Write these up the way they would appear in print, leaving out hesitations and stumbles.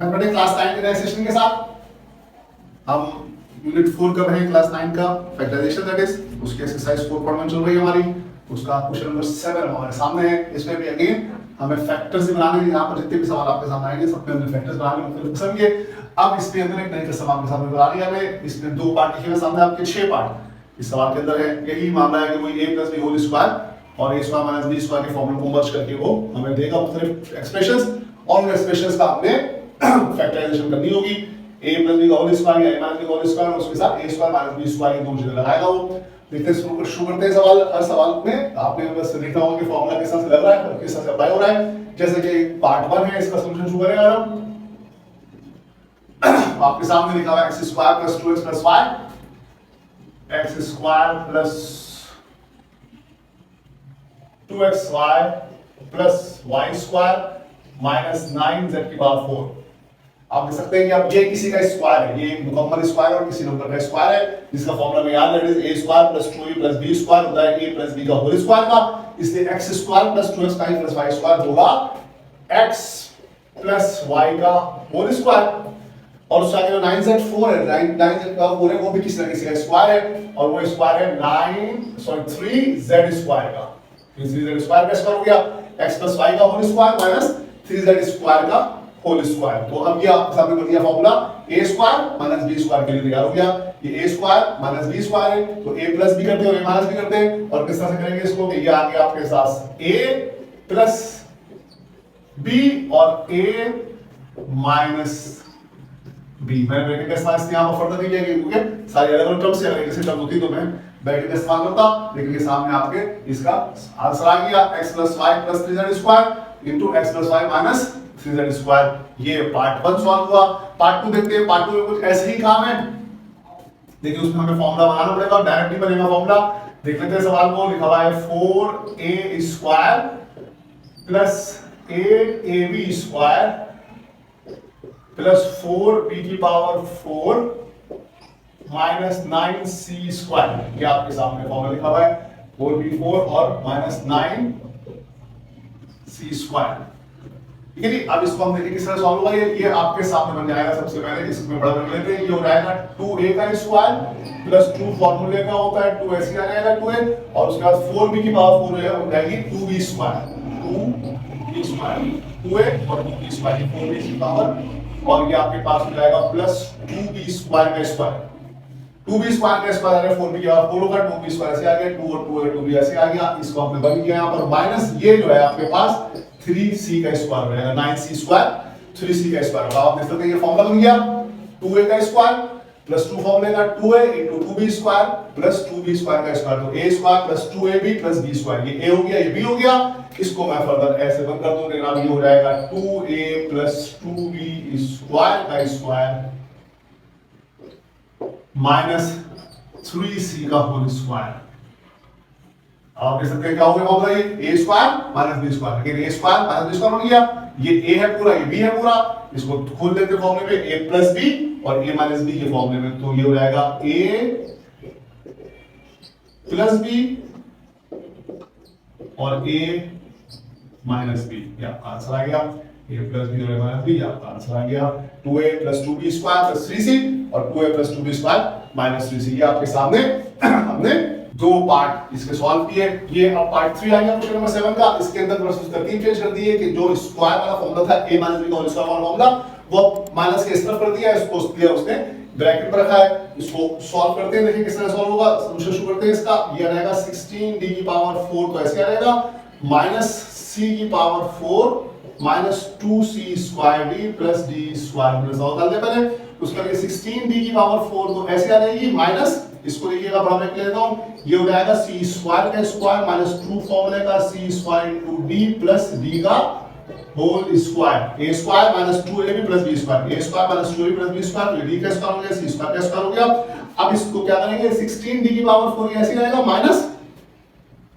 Mathematics class 9 के नए session के साथ हम यूनिट 4 कर रहे हैं क्लास 9 का फैक्टराइजेशन दैट इज उसकी एक्सरसाइज 4.1 चल रही है हमारी। उसका क्वेश्चन नंबर 7 हमारे सामने है। इसमें भी अगेन हमें फैक्टर्स ही बनाने हैं। यहाँ पर जितने भी सवाल आपके सामने आएंगे सब पे हमने फैक्टर्स बनाने मुख्तलिफ किस्म के। अब इसके अंदर एक नई किस्म आपके सामने बना रही है हमें। इसमें दो पार्ट लिखे हुए सामने आपके 6 पार्ट इस सवाल के अंदर है। यही मामला है कि वही a + b होल स्क्वायर और a square minus b square के फॉर्मूले को मर्ज करके वो हमें देगा मुख्तलिफ एक्सप्रेशंस और उन एक्सप्रेशंस का हमने फैक्टराइजेशन करनी होगी। a + b का होल स्क्वायर या a - b का होल स्क्वायर और उसके साथ a square minus b square की दोनों जगह लगाएगा वो। देखते हैं शुरू करते हैं सवाल। हर सवाल में आपने बस लिखना होगा कि फॉर्मूला किस तरह से लग रहा है और किस तरह से अप्लाई हो रहा है। जैसे कि पार्ट 1 है, इसका सॉल्यूशन शुरू करेंगे हम। आपके सामने लिखा हुआ है x² + 2x + y, x² + 2xy + y² - 9z⁴। आप देख सकते हैं कि अब ये किसी का स्क्वायर है, ये मुकम्मल स्क्वायर और किसी नंबर का स्क्वायर है जिसका फॉर्मूला में याद है a² + 2a + b² होता है a + b का होल स्क्वायर का। इसलिए x² + 2x² + y² होगा x + y का होल स्क्वायर। और उसका जो 9z4 है, 9z4 है वो भी किसी ना किसी का स्क्वायर है और वो स्क्वायर है 3z² का। 3z² का स्क्वायर हो गया x + y का होल स्क्वायर - 3z² का होल स्क्वायर। तो अब ये आपके सामने बन गया फॉर्मूला a² - b² के लिए तैयार हो गया। ये a² - b² है तो a + b करते हैं और a - b करते हैं और किस तरह से करेंगे इसको कि ये आ गया आपके साथ a + b और a - b। मैंने ब्रैकेट का इस्तेमाल यहाँ पर फर्दर नहीं किया क्योंकि सारी अलग अलग टर्म्स है, अगर जैसे टर्म होती तो मैं ब्रैकेट का इस्तेमाल करता, लेकिन ये सामने आपके इसका आंसर आ गया x + y + 3z² into x + y - 3z²। ये पार्ट 1 सॉल्व हुआ। पार्ट 2 देखते हैं। पार्ट 2 में कुछ ऐसे ही काम है। देखिए उसमें हमें फॉर्मूला बनाना पड़ेगा, डायरेक्ट नहीं बनेगा फॉर्मूला। देख लेते हैं सवाल को। लिखा हुआ है 4a² + 8ab² + 4b⁴ - 9c²। ये आपके सामने फॉर्मूला लिखा हुआ है 4b4 और -9c²। ठीक है जी। अब इसको हम देखिए किस तरह सॉल्व होगा। ये आपके सामने बन जाएगा। सबसे पहले इसमें बड़ा कर लेते हैं। ये हो जाएगा 2a का स्क्वायर प्लस 2 फॉर्मूले का होता है 2 ऐसे आ जाएगा 2a और उसके बाद 4b⁴ हो जाएगी 2b²। 2a और 2b² 4b की पावर और ये आपके पास हो जाएगा प्लस 2b² का स्क्वायर। 2b² का स्क्वायर आ रहा है 4b के बाद 4 होगा 2b² ऐसे आ गया 2 और 2 है 2b ऐसे आ गया। इसको हमने बन गया यहाँ पर माइनस ये जो है आपके पास 3c का स्क्वायर हो जाएगा 9c²। 3c का स्क्वायर होगा। आप देख सकते हैं ये फॉर्मूला बन गया 2a का स्क्वायर प्लस 2 फॉर्मूले का 2a * 2b² प्लस 2b² का स्क्वायर तो a² plus 2ab plus b²। ये a हो गया ये b हो गया। इसको मैं फर्दर ऐसे बंद कर दूं लेकिन अब ये हो जाएगा 2a प्लस 2b² का स्क्वायर माइनस 3c का होल स्क्वायर। आप देख सकते हैं क्या हो गया फॉर्मूला ये a² - b²। लेकिन a² - b² बन गया। ये a है पूरा ये b है पूरा। इसको खोल देते हैं फॉर्मूले में a + b और a - b के फॉर्मूले में तो ये हो जाएगा a + b और a - b। ये आपका आंसर आ गया a + b और a - b। आपका आंसर आ गया 2a + 2b² + 3c और 2a + 2b² - 3c। ये आपके सामने हमने दो पार्ट इसके सॉल्व किए। ये अब पार्ट 3 आ गया क्वेश्चन नंबर 7 का। इसके अंदर बस उस तरतीब चेंज कर दी है कि जो स्क्वायर वाला फॉर्मूला था a - b का होल स्क्वायर वाला फॉर्मूला वो माइनस के इस तरफ कर दिया है। इसको दिया उसने ब्रैकेट में रखा है। इसको सॉल्व करते हैं। देखिए किस तरह सॉल्व होगा। सॉल्यूशन शुरू करते हैं इसका। ये आ जाएगा 16d⁴ तो ऐसे आ जाएगा -c⁴ -2c² + d² सॉल्व कर ले पहले। उसका ये 16d⁴ तो ऐसे आ जाएगी माइनस इसको देखिएगा बड़ा मैं लेता हूं। ये हो जाएगा c² का स्क्वायर माइनस 2 फॉर्मूले का c² * d + d का whole square. a² - 2ab + b²। a² - 2ab + b² तो d का स्क्वायर हो गया c² का स्क्वायर हो गया। अब इसको क्या करेंगे 16d⁴ ऐसे आएगा माइनस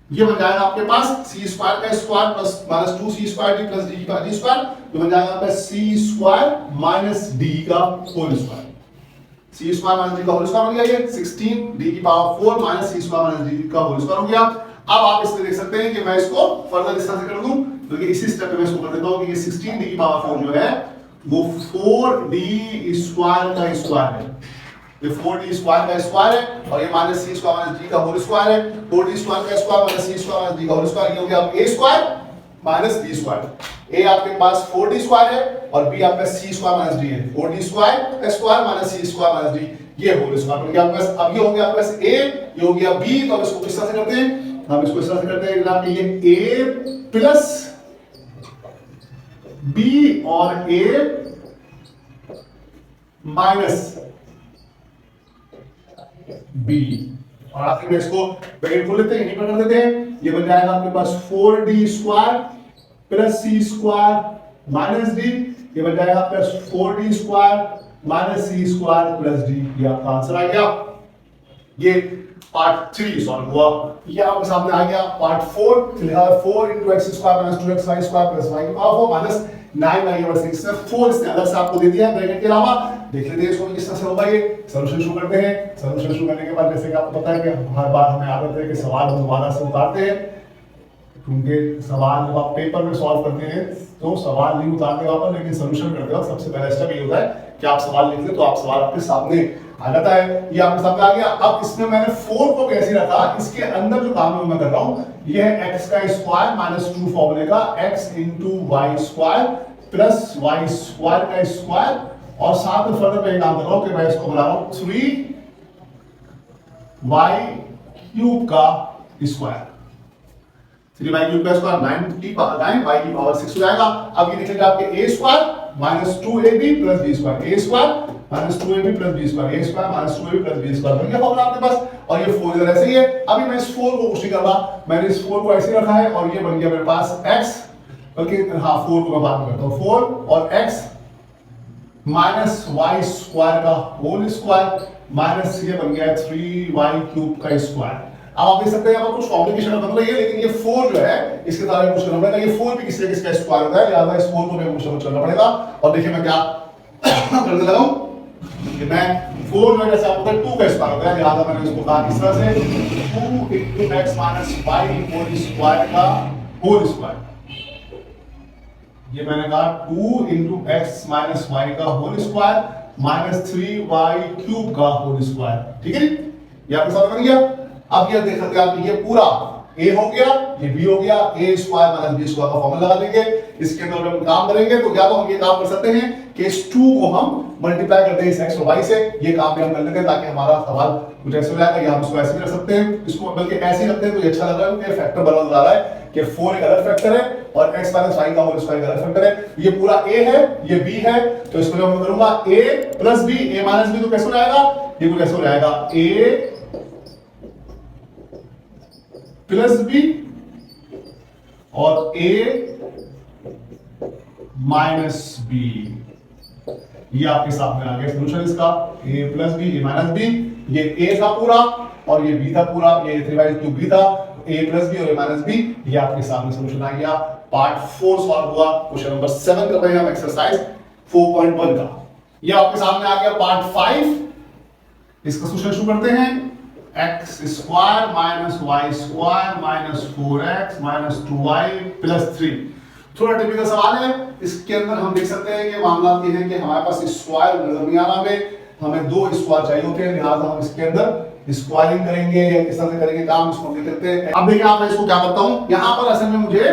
ये बन जाएगा आपके पास c² का square plus -2c² d + d का d² तो बन जाएगा आपका c² - d का होल स्क्वायर। c² - d का होल स्क्वायर हो गया। ये 16d⁴ - c² - d का होल स्क्वायर हो गया। अब आप इसमें देख सकते हैं कि मैं इसको फर्दर इस तरह से कर दूं तो इसी स्टेप पे मैं इसको कर देता हूं कि ये 16d⁴ जो है वो 4d स्क्वायर का स्क्वायर है, ये 4d स्क्वायर का स्क्वायर है और ये माइनस सी स्क्वायर माइनस डी का होल स्क्वायर है। 4d स्क्वायर का स्क्वायर माइनस सी स्क्वायर माइनस डी का होल स्क्वायर, ये हो गया a square minus b square. a आपके पास 4d स्क्वायर है और b आपका c स्क्वायर माइनस d है। 4d square square minus c square minus d, ये होल स्क्वायर बन गया आपके पास। अब ये हो गया आपके पास a, ये हो गया b, तो हम इसको किस तरह से करते हैं, हम इसको इस तरह से करते हैं जनाब कि ये a प्लस b और a माइनस b, और आखिर में इसको ब्रैकेट खोल लेते हैं, यहीं पर कर देते हैं। ये बन जाएगा आपके पास 4d square plus c square minus d, ये बन जाएगा plus 4d square minus c square plus d। ये आपका आंसर आ गया। ये पार्ट 3 सॉल्व हुआ। ये आपके सामने आ गया पार्ट 4, लिखा 4 into x square minus 2xy square plus y की पावर 4 माइनस 9y over 6 से 4 इसने अलग से आपको दे दिया है ब्रैकेट के अलावा। देख लेते हैं इसको किस तरह से होगा। ये सॉल्यूशन शुरू करते हैं। सॉल्यूशन शुरू करने के बाद जैसे कि आपको पता है कि हर बार हमें आदत है कि सवाल हम दोबारा से उतारते हैं, क्योंकि सवाल जब आप पेपर में सॉल्व करते हैं तो सवाल नहीं उतारते वापस, लेकिन सॉल्यूशन करते हो सबसे पहला स्टेप ये होता है कि आप सवाल लिख ले तो आप सवाल आपके सामने आ जाता है। ये आपके सामने आ गया। अब इसमें मैंने 4 को कैसे रखा, इसके अंदर जो काम मैं कर रहा हूं ये है x का स्क्वायर माइनस 2 फॉर्मूले का x into y square plus y square का स्क्वायर, और साथ में फर्दर मैं काम कर रहा हूं कि मैं इसको बना रहा हूं 3y क्यूब का स्क्वायर। 3y क्यूब का स्क्वायर 9 की पावर 6 हो जाएगा। अब ये लिखेंगे आपके a square minus 2ab plus b square, a square minus 2ab plus b square, a square minus 2ab plus b square बन गया फॉर्मूला आपके पास। और ये 4 इधर ऐसे ही है। अभी मैं इस 4 को कुछ नहीं कर रहा, मैंने इस 4 को ऐसे रखा है और ये बन गया मेरे पास x, बल्कि हाँ 4 को मैं बाद में करता हूँ, 4 और x माइनस y स्क्वायर का होल स्क्वायर माइनस ये बन गया 3y क्यूब का स्क्वायर। अब आप देख सकते हैं यहाँ पर कुछ कॉम्प्लिकेशन बन रही है, लेकिन ये 4 जो है इसके बारे में कुछ करना पड़ेगा। ये 4 भी किसी न किसी का स्क्वायर होता है, लिहाजा इस 4 को मैं कुछ करना पड़ेगा। और देखिए मैं क्या करने लगा हूं कि मैं 4 जो है जैसे आपको 2 का स्क्वायर होता है, लिहाजा मैंने इसको कहा इस तरह से 2 into x minus y whole square का होल स्क्वायर। ये मैंने कहा 2 into x minus y का whole square minus 3y cube का होल स्क्वायर। ठीक है, ये आपके साथ बन गया। अब ये देख सकते हैं आप, ये पूरा a हो गया, ये b हो गया, a square minus b square का फॉर्मूला लगा देंगे। इसके अंदर हम काम करेंगे तो क्या तो हम ये काम कर सकते हैं कि इस 2 को हम मल्टीप्लाई करते हैं इस x और y से। ये काम भी हम कर लेते हैं ताकि हमारा सवाल कुछ ऐसे हो जाएगा, या हम इसको ऐसे भी रख सकते हैं, इसको बल्कि ऐसे ही रखते हैं तो ये अच्छा लग रहा है कि फैक्टर बदल जा रहा है कि 4 एक अलग फैक्टर है और x माइनस y का होल स्क्वायर अलग फैक्टर है। ये पूरा a है, ये b है, तो इसको मैं करूंगा a plus b, a minus b तो कैसे हो जाएगा, ये कुछ ऐसे हो जाएगा a प्लस बी और a माइनस बी। ये आपके सामने आ गया सोल्यूशन इसका, a plus b, a minus b. ये a था पूरा और ये b था पूरा, ये 3y क्यूब b था, a प्लस बी और a माइनस बी। ये आपके सामने सोल्यूशन आ गया। पार्ट 4 सॉल्व हुआ। क्वेश्चन नंबर 7 कर रहे हैं हम एक्सरसाइज 4.1 का। ये आपके सामने आ गया पार्ट 5। इसका सोल्यूशन शुरू करते हैं। x square minus y square minus 4x minus 2y plus 3। थोड़ा टिपिकल सवाल है। इसके अंदर हम देख सकते हैं कि मामला ये है कि हमारे पास स्क्वायर नजर नहीं आ रहा, हमें 2 स्क्वायर चाहिए होते हैं, लिहाजा हम इसके अंदर स्क्वायरिंग करेंगे या किस तरह से करेंगे काम, इसको देख लेते हैं। अब देखिए आप, मैं इसको क्या करता हूं, यहां पर असल में मुझे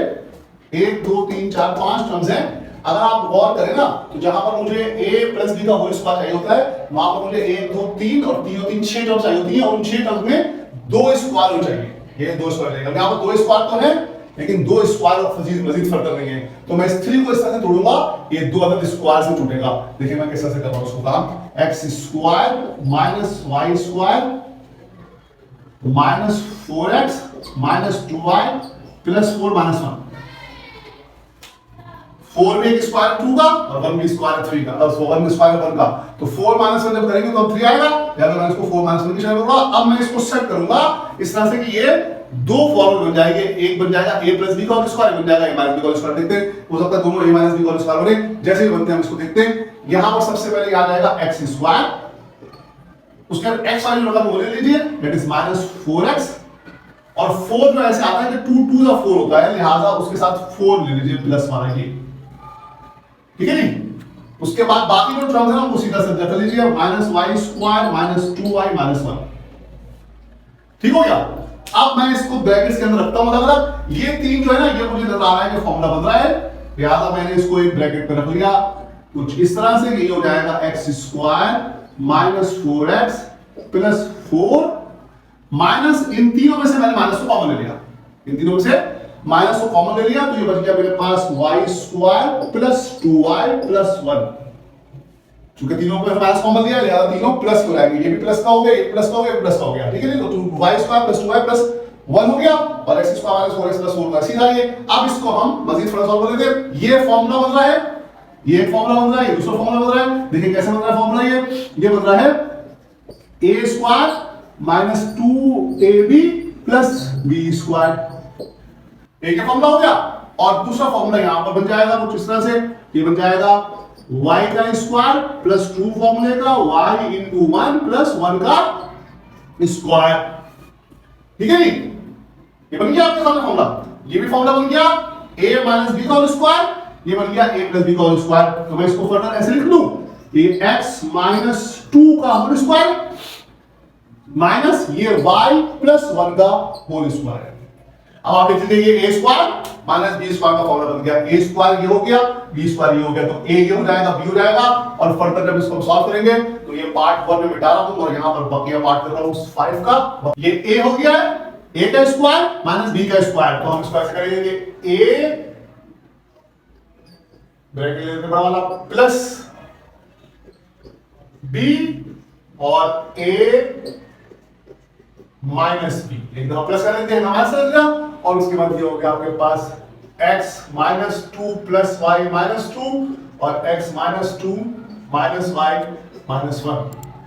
1 2 3 4 5 टर्म्स हैं। अगर आप गौर करें ना तो जहां पर मुझे a प्लस b का होल स्क्वायर चाहिए होता है, वहां पर मुझे 1 2 3 और 3 और 3 6 टर्म्स चाहिए होती है, और उन 6 टर्म्स में 2 स्क्वायर होने चाहिए। ये 2 स्क्वायर चाहिए। यहां पर 2 स्क्वायर तो है, लेकिन 2 स्क्वायर और मजीद फर्क नहीं है, तो मैं इस 3 को इस तरह से तोड़ूंगा, ये 2 अदद स्क्वायर से टूटेगा। देखिए मैं किस तरह से कर रहा हूं उसको काम। x square minus y square minus 4x minus 2y plus 4 minus 1। 4 भी एक स्क्वायर 2 का और 1 भी स्क्वायर 3 का, और 1 स्क्वायर 1 का, तो 4 माइनस 1 जब करेंगे तो 3 आएगा, या तो मैं इसको 4 माइनस 1 की शेयर करूंगा। अब मैं इसको सेट करूंगा इस तरह से कि ये 2 फॉर्मूले बन जाएंगे। एक बन जाएगा a प्लस b का होल स्क्वायर, बन जाएगा a माइनस b का होल स्क्वायर। देखते हैं, हो सकता है दोनों a माइनस b का होल स्क्वायर बने। जैसे ही बनते हैं हम इसको देखते हैं। यहां पर सबसे पहले याद आएगा x स्क्वायर, उसके बाद x वाली रकम वो ले लीजिए, दैट इज माइनस 4x, और 4 जो ऐसे आता है कि 2 2 का 4 होता है, लिहाजा उसके साथ 4 ले लीजिए प्लस वाला ये, ठीक है नहीं। उसके बाद बाकी जो टर्म्स है ना उसी तरह से कर लीजिए, minus y square minus 2y minus 1। ठीक हो गया। अब मैं इसको ब्रैकेट्स के अंदर रखता हूं, मतलब ये तीन जो है ना, ये मुझे नजर आ रहा है कि फॉर्मूला बन रहा है, लिहाजा मैंने इसको एक ब्रैकेट में रख लिया कुछ इस तरह से। ये हो जाएगा x square minus 4x plus 4 minus, इन तीनों में से मैंने माइनस को कॉमन ले लिया, इन तीनों में से माइनस को कॉमन ले लिया, तो ये बच गया मेरे पास y square plus 2y plus 1। क्योंकि तीनों को माइनस कॉमन दिया, लिहाजा तीनों प्लस हो जाएंगे, ये भी प्लस का हो गया, ये प्लस का हो गया, ये प्लस का हो गया। ठीक है नहीं, तो y square plus 2y plus 1 हो गया और x square minus 4x plus 4 का सीधा ये। अब इसको हम मजीद थोड़ा सॉल्व कर लेते हैं। ये फार्मूला बन रहा है, ये एक फार्मूला बन रहा है, ये दूसरा फार्मूला बन रहा है। देखिए कैसे बन रहा है फार्मूला, ये बन रहा है a square minus 2ab plus b square. एक फार्मूला हो गया और दूसरा फार्मूला यहां पर बन जाएगा कुछ इस तरह से, ये बन जाएगा y का स्क्वायर प्लस 2 फॉर्मूले का y इंटू 1 प्लस 1 का स्क्वायर। ठीक है नहीं, ये बन गया आपके सामने फॉर्मूला। ये भी फॉर्मूला बन गया a माइनस b का होल स्क्वायर, ये बन गया a प्लस b का होल स्क्वायर। तो मैं इसको फर्दर ऐसे लिख लूं, ये x माइनस 2 का होल स्क्वायर माइनस ये y प्लस 1 का होल स्क्वायर। अब आप लिख लीजिए ये a square minus b square का फॉर्मूला बन गया। a स्क्वायर ये हो गया, b स्क्वायर ये हो गया, तो a ये हो जाएगा, b हो जाएगा और फर्दर जब इसको सॉल्व करेंगे तो ये पार्ट 1 में मिटा रहा हूं और यहां पर बकिया पार्ट कर रहा हूं 5 का। ये a हो गया है, a का स्क्वायर माइनस b का स्क्वायर, तो हम इसको ऐसे करेंगे कि a ब्रैकेट लेते हैं बड़ा वाला प्लस b और a माइनस बी, एक दफा प्लस कर लेते हैं हमारे साथ, और उसके बाद ये हो गया आपके पास x minus 2 plus y minus 2 और x minus 2 minus y minus 1,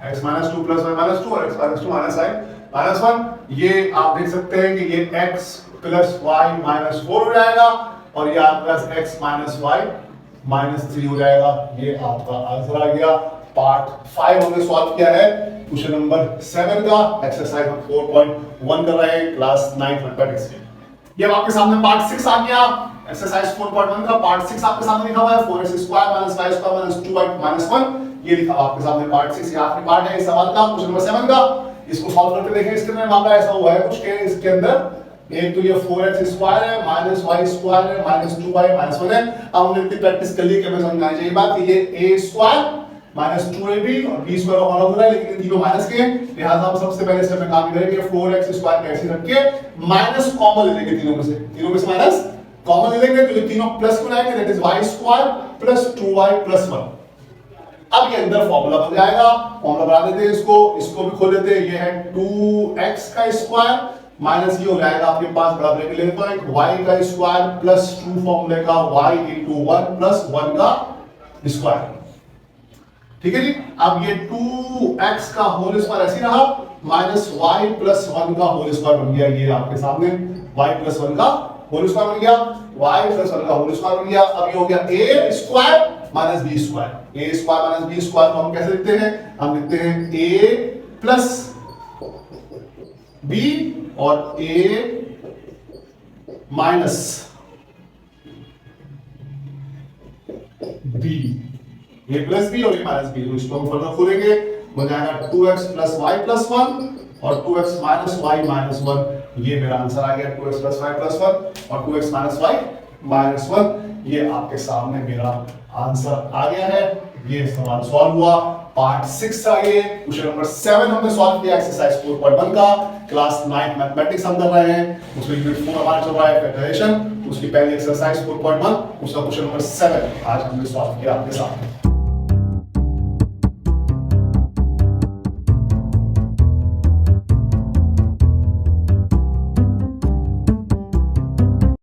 x minus 2 plus y minus 2 और x minus 2 minus y minus 1। ये आप देख सकते हैं कि ये x प्लस y माइनस 4 हो जाएगा और ये आपका x माइनस y माइनस 3 हो जाएगा। ये आपका आंसर आ गया। पार्ट 5 हमने सॉल्व किया है, क्वेश्चन नंबर 7 का, एक्सरसाइज 4.1 कर रहे हैं क्लास 9 मैथमेटिक्स के। ये अब आपके सामने पार्ट 6 आ गया, एक्सरसाइज 4.1 का पार्ट 6 आपके सामने लिखा हुआ है, 4x square minus y square minus 2y minus 1। ये लिखा हुआ आपके सामने पार्ट 6, ये आखिरी पार्ट है इस सवाल का, क्वेश्चन नंबर 7 का। इसको सॉल्व करके देखें। इसके अंदर मामला ऐसा हुआ है कुछ के इसके अंदर एक तो ये 4x स्क्वायर है माइनस y स्क्वायर है माइनस 2y माइनस 1 है। अब हमने इतनी प्रैक्टिस कर ली कि हमें समझ आ जाए ये बात कि ये a स्क्वायर माइनस 2ab और b स्क्वायर का फॉर्मूला होता है, लेकिन ये तीनों माइनस के, लिहाजा हम सबसे पहले स्टेप में काम करेंगे 4x स्क्वायर कैसे रख के माइनस कॉमन ले लेंगे, तीनों में से माइनस कॉमन ले लेंगे तो ये तीनों प्लस को लाएंगे, that is y square plus 2y plus 1। अब ये अंदर फॉर्मूला बन जाएगा, फॉर्मूला बना देते हैं, इसको भी खोल लेते हैं। ये है 2x का स्क्वायर माइनस ये हो जाएगा आपके पास बड़ा ब्रैकेट ले लेते हैं y का स्क्वायर प्लस 2 फॉर्मूले का y इंटू 1 प्लस 1 का स्क्वायर। ठीक है जी। अब ये 2x का होल स्क्वायर ऐसे रहा माइनस y प्लस 1 का होल स्क्वायर बन गया। ये आपके सामने y प्लस 1 का होल स्क्वायर बन गया, y प्लस 1 का होल स्क्वायर बन गया। अब ये हो गया a square minus b square, a square minus b square को हम कैसे लिखते हैं, हम लिखते हैं a प्लस b और a minus b, a plus b और a माइनस बी। तो इसको हम फर्दर खोलेंगे, बन जाएगा 2x प्लस y प्लस 1 और 2x माइनस y माइनस 1। ये मेरा आंसर आ गया 2x प्लस y प्लस 1 और 2x माइनस y माइनस 1। ये आपके सामने मेरा आंसर आ गया है। ये सवाल सॉल्व हुआ। पार्ट 6 था ये, क्वेश्चन नंबर 7 हमने सॉल्व किया एक्सरसाइज 4.1 का, क्लास 9 मैथमेटिक्स हम कर रहे हैं। उसमें यूनिट 4 हमारा चल रहा है फैक्टराइजेशन, उसकी पहली एक्सरसाइज 4.1, उसका क्वेश्चन नंबर 7 आज हमने सॉल्व किया आपके सामने।